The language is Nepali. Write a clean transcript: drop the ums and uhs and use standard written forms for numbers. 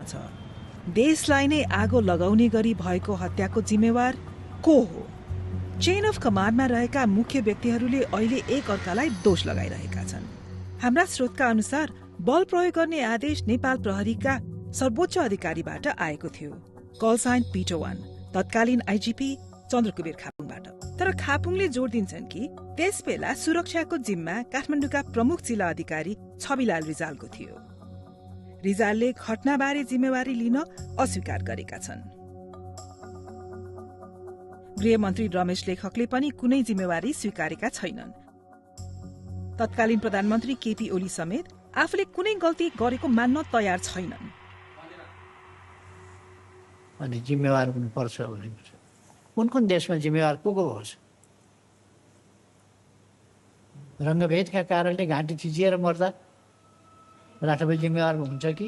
छ। देशलाई नै आगो लगाउने गरी भएको हत्याको जिम्मेवार को हो? चेन अफ कमान्डमा रहेका मुख्य व्यक्तिहरूले अहिले एक अर्कालाई दोष लगाइरहेका छन्। हाम्रा स्रोतका अनुसार बल प्रयोग गर्ने आदेश नेपाल प्रहरीका सर्वोच्च अधिकारीबाट आएको थियो। कल साइन पिटो 1, तत्कालीन आइजिपी चन्द्रकुबेर खापुङबाट। तर खापुङले जोड दिन्छन् कि त्यसबेला सुरक्षाको जिम्मा काठमाडौँका प्रमुख जिल्ला अधिकारी छविलाल रिजालको थियो। रिजालले घटनाबारे जिम्मेवारी लिन अस्वीकार गरेका छन्। गृहमन्त्री रमेश लेखकले पनि कुनै जिम्मेवारी स्वीकारेका छैनन्। तत्कालीन प्रधानमन्त्री केपी ओली समेत आफूले कुनै गल्ती गरेको मान्न तयार छैनन्। अनि जिम्मेवार हुनुपर्छ भने कुन देशमा जिम्मेवार को होस्? रङ्गभेदका कारणले घाँटी थिचिएर मर्दा राष्ट्रपति जिम्मेवार हुन्छ कि